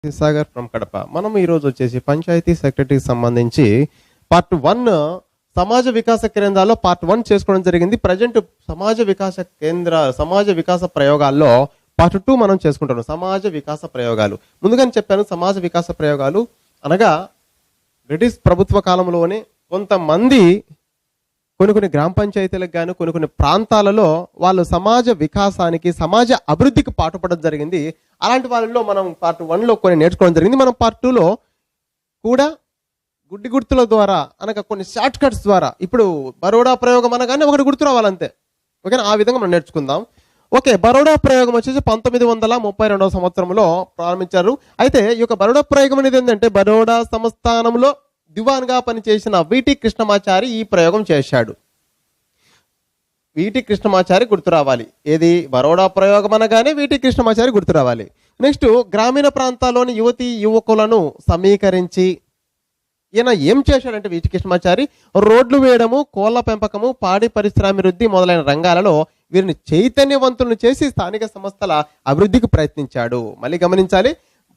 Sagar from Kadapa. మనం ఈరోజు వచ్చేసి పంచాయతీ సెక్రటరీకి సంబంధించి పార్ట్ 1 సమాజ వికాస కేంద్రాల్లో పార్ట్ 1 చేసుకోవడం జరిగింది. ప్రజెంట్ సమాజ వికాస ప్రయోగాల్లో పార్ట్ 2 మనం చేసుకుంటున్నాం. సమాజ వికాస ప్రయోగాలు ముందుగానే చెప్పాను. సమాజ వికాస ప్రయోగాలు అనగా బ్రిటిష్ ప్రభుత్వ కాలంలోనే కొంతమంది కొన్ని గ్రామ పంచాయతీలకు కానీ కొన్ని ప్రాంతాలలో వాళ్ళు సమాజ వికాసానికి సమాజ అభివృద్ధికి పాటుపడడం జరిగింది. అలాంటి వాళ్ళలో మనం పార్ట్ 1లో కొన్ని నేర్చుకోవడం జరిగింది. మనం పార్ట్ 2లో కూడా గుడ్డి గుర్తుల ద్వారా అనగా కొన్ని షార్ట్ కట్స్ ద్వారా ఇప్పుడు బరోడా ప్రయోగం అనగానే ఒకటి గుర్తు రావాలంతే. ఓకేనా? ఆ విధంగా మనం నేర్చుకుందాం. ఓకే, బరోడా ప్రయోగం వచ్చేసి 1932 సంవత్సరంలో ప్రారంభించారు. అయితే ఈ యొక్క బరోడా ప్రయోగం అనేది ఏంటంటే బరోడా సంస్థానంలో దివాన్గా పనిచేసిన విటి కృష్ణమాచారి ఈ ప్రయోగం చేశాడు. విటి కృష్ణమాచారి గుర్తు రావాలి. ఏది బరోడా ప్రయోగం అనగానే విటి కృష్ణమాచారి గుర్తు రావాలి. నెక్స్ట్ గ్రామీణ ప్రాంతాల్లోని యువతీ యువకులను సమీకరించి ఈయన ఏం చేశాడంటే విటి కృష్ణమాచారి రోడ్లు వేయడము, కోళ్ల పెంపకము, పాడి పరిశ్రమాభివృద్ధి మొదలైన రంగాలలో వీరిని చైతన్యవంతులను చేసి స్థానిక సంస్థల అభివృద్ధికి ప్రయత్నించాడు. మళ్ళీ గమనించాలి,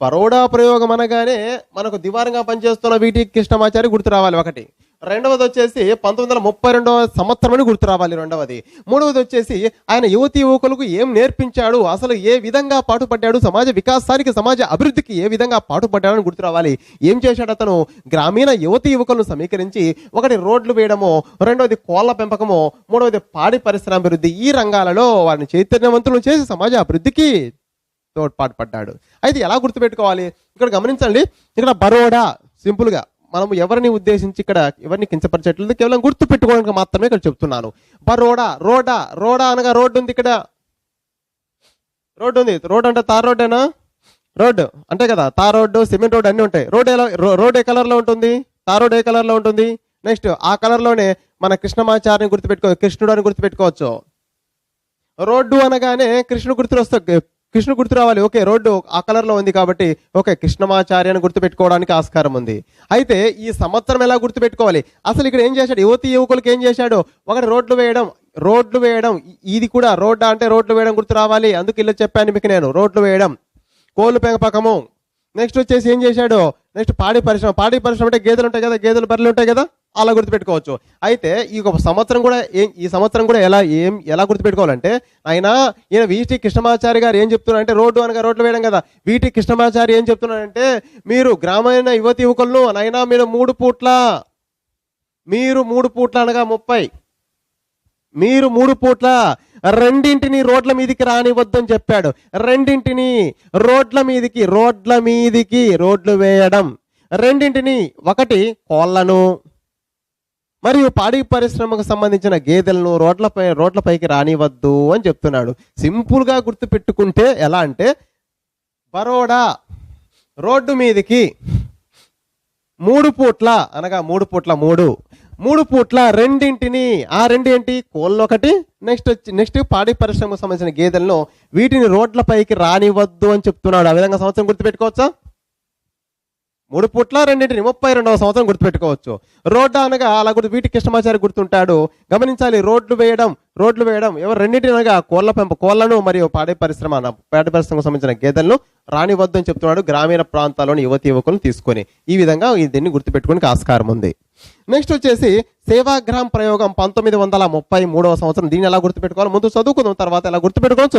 బరోడా ప్రయోగం అనగానే మనకు దివారంగా పనిచేస్తున్న విటి కృష్ణమాచారి గుర్తు రావాలి ఒకటి. రెండవది వచ్చేసి 1932 సంవత్సరం అని గుర్తు రావాలి రెండవది. మూడవది వచ్చేసి ఆయన యువతీ యువకులకు ఏం నేర్పించాడు, అసలు ఏ విధంగా పాటుపడ్డాడు, సమాజ వికాసానికి సమాజ అభివృద్ధికి ఏ విధంగా పాటుపడ్డాడని గుర్తు రావాలి. ఏం చేశాడు అతను? గ్రామీణ యువతీ యువకులను సమీకరించి ఒకటి రోడ్లు వేయడము, రెండవది కోళ్ల పెంపకము, మూడవది పాడి పరిశ్రమాభివృద్ధి, ఈ రంగాలలో వారిని చైతన్యవంతులను చేసి సమాజ అభివృద్ధికి తోడ్పాటుపడ్డాడు. అయితే ఎలా గుర్తుపెట్టుకోవాలి? ఇక్కడ గమనించండి, ఇక్కడ బరోడా సింపుల్గా మనం ఎవరిని ఉద్దేశించి ఇక్కడ ఎవరిని కించపరిచేట్లేదు, కేవలం గుర్తు పెట్టుకోవడానికి మాత్రమే ఇక్కడ చెప్తున్నాను. బరోడా రోడా అనగా రోడ్డు ఉంది. ఇక్కడ రోడ్డు ఉంది. రోడ్ అంటే తార్ రోడ్డేనా? రోడ్డు అంటే కదా, తార్ రోడ్డు, సిమెంట్ రోడ్డు అన్నీ ఉంటాయి. రోడ్ ఏ కలర్ లో ఉంటుంది? తార్ రోడ్ ఏ కలర్ లో ఉంటుంది? నెక్స్ట్ ఆ కలర్ లోనే మన కృష్ణమాచారిని గుర్తుపెట్టుకోవచ్చు, కృష్ణుడు అని గుర్తుపెట్టుకోవచ్చు. రోడ్డు అనగానే కృష్ణుడు గుర్తు రావాలి. ఓకే, రోడ్డు ఆ కలర్ లో ఉంది కాబట్టి ఓకే, కృష్ణమాచారి అని గుర్తుపెట్టుకోవడానికి ఆస్కారం ఉంది. అయితే ఈ సంవత్సరం ఎలా గుర్తుపెట్టుకోవాలి? అసలు ఇక్కడ ఏం చేశాడు? యువతీ యువకులకు ఏం చేశాడు? ఒకటి రోడ్లు వేయడం, ఇది కూడా రోడ్డా అంటే రోడ్లు వేయడం గుర్తు రావాలి. అందుకు ఇలా చెప్పాను మీకు నేను, రోడ్లు వేయడం, కోళ్ళు పెంపకము. నెక్స్ట్ వచ్చేసి ఏం చేశాడు? నెక్స్ట్ పాడి పరిశ్రమ అంటే గేదెలు ఉంటాయి కదా, గేదెలు బర్రెలు ఉంటాయి కదా, అలా గుర్తుపెట్టుకోవచ్చు. అయితే ఈ సంవత్సరం కూడా ఎలా గుర్తుపెట్టుకోవాలంటే ఈయన విటి కృష్ణమాచారి గారు ఏం చెప్తున్నారంటే రోడ్డు అనగా రోడ్లు వేయడం కదా. విటి కృష్ణమాచారి ఏం చెప్తున్నారంటే మీరు గ్రామీణ యువతి యువకులను మీరు మూడు పూట్ల అనగా 30 మీరు 3 పూట్ల రెండింటిని రోడ్ల మీదికి రానివద్దని చెప్పాడు. రెండింటిని రోడ్ల మీదికి రోడ్లు వేయడం, రెండింటిని ఒకటి కోళ్లను మరియు పాడి పరిశ్రమకు సంబంధించిన గేదెలను రోడ్లపైకి రానివద్దు అని చెప్తున్నాడు. సింపుల్ గా గుర్తు పెట్టుకుంటే ఎలా అంటే బరోడా రోడ్డు మీదికి 3 పూట్ల అనగా 3 పూట్ల రెండింటిని, ఆ రెండేంటి కోళ్ళు ఒకటి, నెక్స్ట్ పాడి పరిశ్రమకు సంబంధించిన గేదెలను వీటిని రోడ్లపైకి రానివద్దు అని చెప్తున్నాడు. ఆ విధంగా సంవత్సరం గుర్తుపెట్టుకోవచ్చా? 3 పూట్ల రెండింటిని 32వ సంవత్సరం గుర్తుపెట్టుకోవచ్చు. రోడ్డు అనగా అలా వీటి కృష్ణమాచారి గుర్తుంటాడు. గమనించాలి, రోడ్లు వేయడం ఎవరు రెండింటిని అనగా కోళ్లను మరియు పాడి పరిశ్రమకు సంబంధించిన గేదెలను రానివద్దు అని చెప్తున్నాడు. గ్రామీణ ప్రాంతాల్లోని యువతి యువకులను తీసుకొని ఈ విధంగా దీన్ని గుర్తుపెట్టుకోవడానికి ఆస్కారం ఉంది. నెక్స్ట్ వచ్చేసి సేవాగ్రామ్ ప్రయోగం 1933 సంవత్సరం. దీన్ని ఎలా గుర్తుపెట్టుకోవాలి ముందు చదువుకుందాం, తర్వాత ఎలా గుర్తుపెట్టుకోవాలి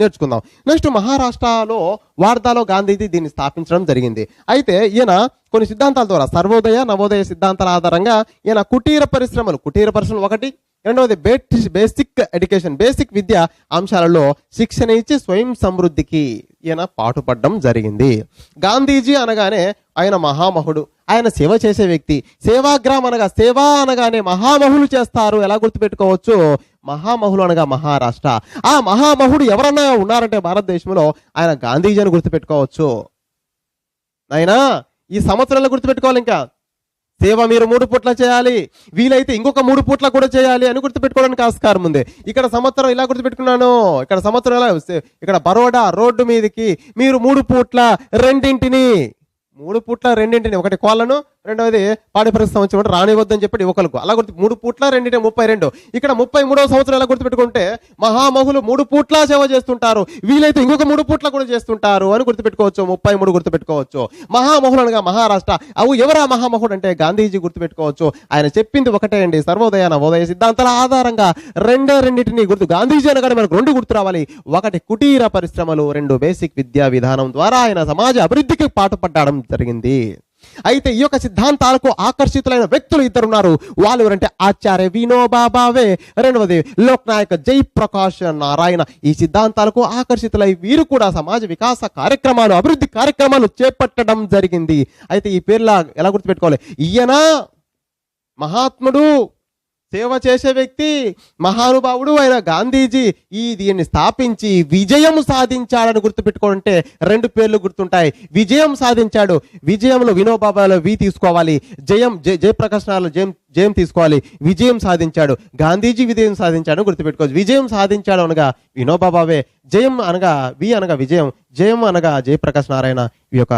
నేర్చుకుందాం. నెక్స్ట్ మహారాష్ట్రలో వార్ధాలో గాంధీజీ దీన్ని స్థాపించడం జరిగింది. అయితే ఈయన కొన్ని సిద్ధాంతాల ద్వారా సర్వోదయ నవోదయ సిద్ధాంతాల ఆధారంగా ఈయన కుటీర పరిశ్రమలు ఒకటి, రెండవది బేసిక్ ఎడ్యుకేషన్ బేసిక్ విద్య అంశాలలో శిక్షణ ఇచ్చి స్వయం సమృద్ధికి ఈయన పాటుపడడం జరిగింది. గాంధీజీ అనగానే ఆయన మహామహుడు, ఆయన సేవ చేసే వ్యక్తి. సేవాగ్రామ్ అనగానే మహామహులు చేస్తారు. ఎలా గుర్తుపెట్టుకోవచ్చు? మహామహులు అనగా మహారాష్ట్ర. ఆ మహామహుడు ఎవరన్నా ఉన్నారంటే భారతదేశంలో ఆయన గాంధీజీ అని గుర్తుపెట్టుకోవచ్చు. ఈ సంవత్సరాలు గుర్తుపెట్టుకోవాలి. ఇంకా సేవ మీరు 3 పూట్ల చేయాలి, వీలైతే ఇంకొక 3 పూట్ల కూడా చేయాలి అని గుర్తుపెట్టుకోవడానికి ఆస్కారం ఉంది. ఇక్కడ సంవత్సరం ఇలా గుర్తుపెట్టుకున్నాను. ఇక్కడ బరోడా రోడ్డు మీదకి మీరు 3 పూట్ల రెండింటిని ఒకటి కోళ్లను రెండవది పాడి పరిస్థితి సంవత్సరం రానివద్దని చెప్పి యువకులకు అలా గుర్తు 3 పూట్ల 2 32. ఇక్కడ 33వ సంవత్సరం ఎలా గుర్తుపెట్టుకుంటే మహామహులు 3 పూట్ల సేవ చేస్తుంటారు, వీలైతే ఇంకొక 3 పూట్ల కూడా చేస్తుంటారు అని గుర్తుపెట్టుకోవచ్చు. 33 గుర్తుపెట్టుకోవచ్చు. మహామహులు అనగా మహారాష్ట్ర, ఎవరా మహామహుడు అంటే గాంధీజీ గుర్తుపెట్టుకోవచ్చు. ఆయన చెప్పింది ఒకటే అండి, సర్వోదయ నవోదయ సిద్ధాంతాల ఆధారంగా రెండింటిని గుర్తు. గాంధీజీ అనగానే మనకు 2 గుర్తు రావాలి. ఒకటి కుటీర పరిశ్రమలు, 2 బేసిక్ విద్యా విధానం ద్వారా ఆయన సమాజ అభివృద్ధికి పాటుపడడం జరిగింది. అయితే ఈ యొక్క సిద్ధాంతాలకు ఆకర్షితులైన వ్యక్తులు 2 ఉన్నారు. వాళ్ళు ఎవరంటే ఆచార్య వినోబా భావే, రెండవది లోక్నాయక్ జయప్రకాష్ నారాయణ. ఈ సిద్ధాంతాలకు ఆకర్షితులై వీరు కూడా సమాజ వికాస కార్యక్రమాలు, అభివృద్ధి కార్యక్రమాలు చేపట్టడం జరిగింది. అయితే ఈ పేర్ల ఎలా గుర్తుపెట్టుకోవాలి? ఈయన మహాత్ముడు, సేవ చేసే వ్యక్తి, మహానుభావుడు అయిన గాంధీజీ దీన్ని స్థాపించి విజయం సాధించాడని గుర్తుపెట్టుకుంటే 2 పేర్లు గుర్తుంటాయి. విజయం సాధించాడు. విజయంలో వినోబాబాలో వి తీసుకోవాలి, జయప్రకాష్ జయం తీసుకోవాలి. విజయం సాధించాడు, గాంధీజీ విజయం సాధించాడు గుర్తుపెట్టుకోవచ్చు. విజయం సాధించాడు అనగా వినోబాబావే, జయం అనగా వి అనగా విజయం, జయం అనగా జయప్రకాష్ నారాయణ. ఈ యొక్క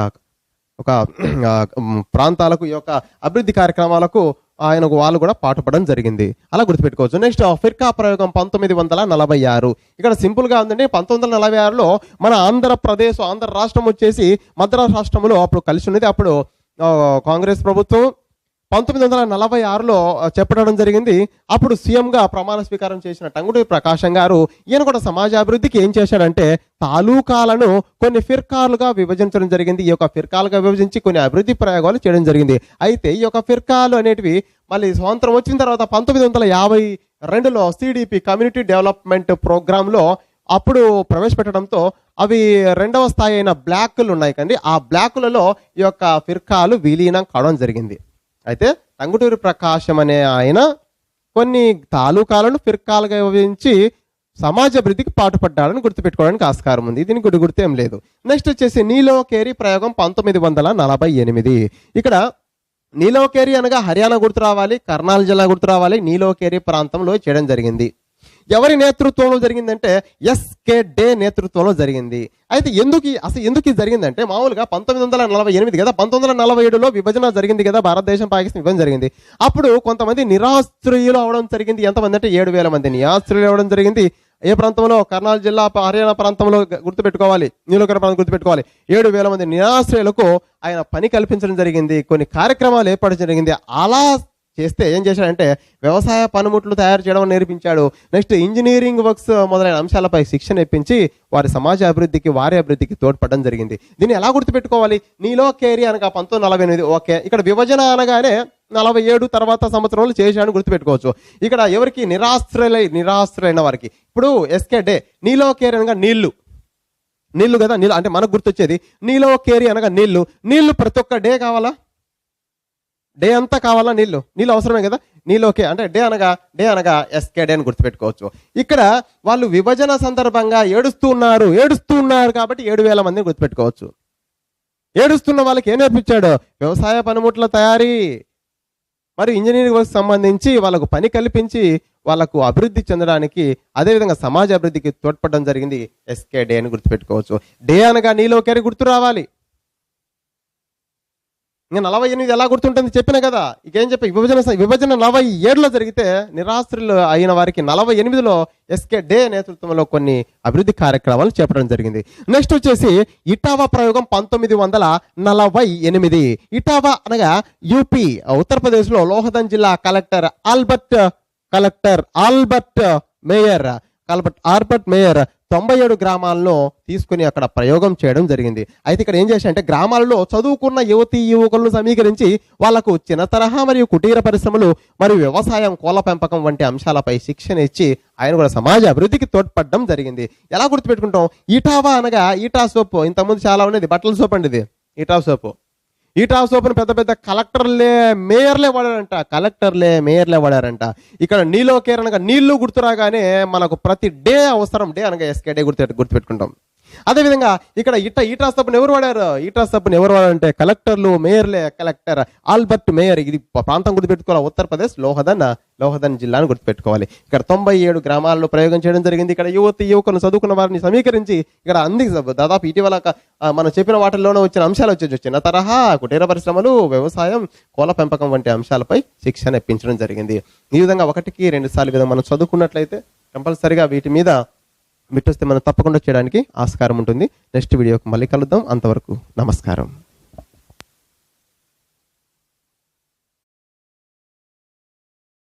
ప్రాంతాలకు, ఈ యొక్క అభివృద్ధి కార్యక్రమాలకు వాళ్ళు కూడా పాటుపడడం జరిగింది. అలా గుర్తుపెట్టుకోవచ్చు. నెక్స్ట్ ఫిర్కా ప్రయోగం 1946. ఇక్కడ సింపుల్ గా ఉందండి. 1946లో మన ఆంధ్ర రాష్ట్రం వచ్చేసి మద్రాసు రాష్ట్రంలో అప్పుడు కలిసి ఉన్నది. అప్పుడు కాంగ్రెస్ ప్రభుత్వం 1946లో చెప్పడం జరిగింది. అప్పుడు సీఎంగా ప్రమాణ స్వీకారం చేసిన టంగుటూరి ప్రకాశం గారు ఈయన కూడా సమాజాభివృద్ధికి ఏం చేశాడంటే తాలూకాలను కొన్ని ఫిర్కాలుగా విభజించడం జరిగింది. ఈ యొక్క ఫిర్కాలుగా విభజించి కొన్ని అభివృద్ధి ప్రయోగాలు చేయడం జరిగింది. అయితే ఈ యొక్క ఫిర్కాలు అనేటివి మళ్ళీ స్వాతంత్రం వచ్చిన తర్వాత 1952లో సిడిపి కమ్యూనిటీ డెవలప్మెంట్ ప్రోగ్రాంలో అప్పుడు ప్రవేశపెట్టడంతో అవి 2వ స్థాయి అయిన బ్లాక్లు ఉన్నాయి కండి. ఆ బ్లాకులలో ఈ యొక్క ఫిర్కాలు విలీనం కావడం జరిగింది. అయితే టంగుటూరి ప్రకాశం అనే ఆయన కొన్ని తాలూకాలను ఫిర్కాలుగా విభజించి సమాజ అభివృద్ధికి పాటుపడ్డాడని గుర్తుపెట్టుకోవడానికి ఆస్కారం ఉంది. దీని గుర్తు ఏం లేదు. నెక్స్ట్ వచ్చేసి నీలోకేరి ప్రయోగం 1948. ఇక్కడ నీలోకేరి అనగా హర్యానా గుర్తు రావాలి, కర్నూలు జిల్లా గుర్తు రావాలి. నీలోకేరి ప్రాంతంలో చేయడం జరిగింది. ఎవరి నేతృత్వంలో జరిగిందంటే ఎస్కే డే నేతృత్వంలో జరిగింది. అయితే ఎందుకు జరిగిందంటే మామూలుగా 1948 కదా, 1947లో విభజన జరిగింది కదా, భారతదేశం పాకిస్తాన్ విభజన జరిగింది. అప్పుడు కొంతమంది నిరాశ్రయులు అవడం జరిగింది. ఎంతమంది అంటే 7,000 మంది నిరాశ్రయులు అవడం జరిగింది. ఏ ప్రాంతంలో? కర్నూలు జిల్లా హర్యానా ప్రాంతంలో గుర్తుపెట్టుకోవాలి, నీలోకేరి ప్రాంతం గుర్తుపెట్టుకోవాలి. 7,000 మంది నిరాశ్రయులకు ఆయన పని కల్పించడం జరిగింది. కొన్ని కార్యక్రమాలు ఏర్పాటు జరిగింది. అలా చేస్తే ఏం చేశాడంటే వ్యవసాయ పనిముట్లు తయారు చేయడం నేర్పించాడు. నెక్స్ట్ ఇంజనీరింగ్ వర్క్స్ మొదలైన అంశాలపై శిక్షణ ఇప్పించి వారి సమాజ అభివృద్ధికి, వారి అభివృద్ధికి తోడ్పడడం జరిగింది. దీన్ని ఎలా గుర్తుపెట్టుకోవాలి? నీలోకేరి అనగా 1948. ఓకే, ఇక్కడ విభజన అనగానే 47 తర్వాత సంవత్సరంలో చేశాను గుర్తుపెట్టుకోవచ్చు. ఇక్కడ ఎవరికి? నిరాశ్రయులైన వారికి. ఇప్పుడు ఎస్కే డే, నీలోకేరి అనగా నీళ్లు కదా, నీళ్ళు అంటే మనకు గుర్తొచ్చేది. నీలోకేరి అనగా నీళ్లు ప్రతి ఒక్క డే కావాలా? డే అంతా కావాలా? నీళ్ళు అవసరమే కదా. నీలోకే అంటే డే అనగా ఎస్కే డే అని గుర్తుపెట్టుకోవచ్చు. ఇక్కడ వాళ్ళు విభజన సందర్భంగా ఏడుస్తున్నారు కాబట్టి 7,000 మందిని గుర్తుపెట్టుకోవచ్చు. ఏడుస్తున్న వాళ్ళకి ఏం నేర్పించాడు? వ్యవసాయ పనిముట్ల తయారీ మరియు ఇంజనీరింగ్ వర్క్ సంబంధించి వాళ్ళకు పని కల్పించి వాళ్ళకు అభివృద్ధి చెందడానికి, అదేవిధంగా సమాజ అభివృద్ధికి తోడ్పడడం జరిగింది. ఎస్కే డే అని గుర్తుపెట్టుకోవచ్చు. డే అనగా నీలోకేరి గుర్తు రావాలి. ఇంకా 48 ఎలా గుర్తుంటుంది చెప్పిన కదా. ఇకేం చెప్పి విభజన 47లో జరిగితే నిరాశ్రయులు అయిన వారికి 48లో ఎస్కే డే నేతృత్వంలో కొన్ని అభివృద్ధి కార్యక్రమాలు చేపట్టడం జరిగింది. నెక్స్ట్ వచ్చేసి ఇటావా ప్రయోగం 1948. ఇటావా అనగా యూపీ ఉత్తరప్రదేశ్లో లోహదన్ జిల్లా కలెక్టర్ ఆల్బర్ట్ మేయర్ 97 గ్రామాల్లో తీసుకుని అక్కడ ప్రయోగం చేయడం జరిగింది. అయితే ఇక్కడ ఏం చేశారంటే గ్రామాలలో చదువుకున్న యువకులను సమీకరించి వాళ్లకు చిన్న తరహా మరియు కుటీర పరిశ్రమలు మరియు వ్యవసాయం, కోళ్ల పెంపకం వంటి అంశాలపై శిక్షణ ఇచ్చి ఆయన కూడా సమాజ అభివృద్ధికి తోడ్పడడం జరిగింది. ఎలా గుర్తుపెట్టుకుంటాం? ఈటావా అనగా ఈటా సోప్, ఇంతకుముందు చాలా ఉండేది బట్టల సోప్ అండి. ఇది ఈటా సోప్ను పెద్ద పెద్ద మేయర్లే వాడారంట. ఇక్కడ నీలోకేరి అనగా నీళ్లు గుర్తురాగానే మనకు ప్రతి డే అవసరం. డే అనగా ఎస్కే డే గుర్తుపెట్టుకుంటాం. అదేవిధంగా ఇక్కడ ఈట్రా సబ్బును ఎవరు వాడారు? ఈట్రా సబ్బును ఎవరు వాడారంటే కలెక్టర్లు, మేయర్లే. Collector Albert mayor. ఇది ప్రాంతం గుర్తుపెట్టుకోవాలి, ఉత్తరప్రదేశ్ లోహదన్ జిల్లాను గుర్తుపెట్టుకోవాలి. ఇక్కడ 97 గ్రామాల్లో ప్రయోగం చేయడం జరిగింది. ఇక్కడ యువకులను చదువుకున్న వారిని సమీకరించి ఇక్కడ దాదాపు ఇటీవల మనం చెప్పిన వాటిల్లోనే వచ్చిన అంశాలు వచ్చి చిన్న తరహా కుటీర పరిశ్రమలు, వ్యవసాయం, కోళ్ళ పెంపకం వంటి అంశాలపై శిక్షణ ఇప్పించడం జరిగింది. ఈ విధంగా 1కి 2 సార్లు విధంగా మనం చదువుకున్నట్లయితే కంపల్సరిగా వీటి మీద బిట్ వస్తే మనం తప్పకుండా చేయడానికి ఆస్కారం ఉంటుంది. నెక్స్ట్ వీడియోకి మళ్ళీ కలుద్దాం. అంతవరకు నమస్కారం.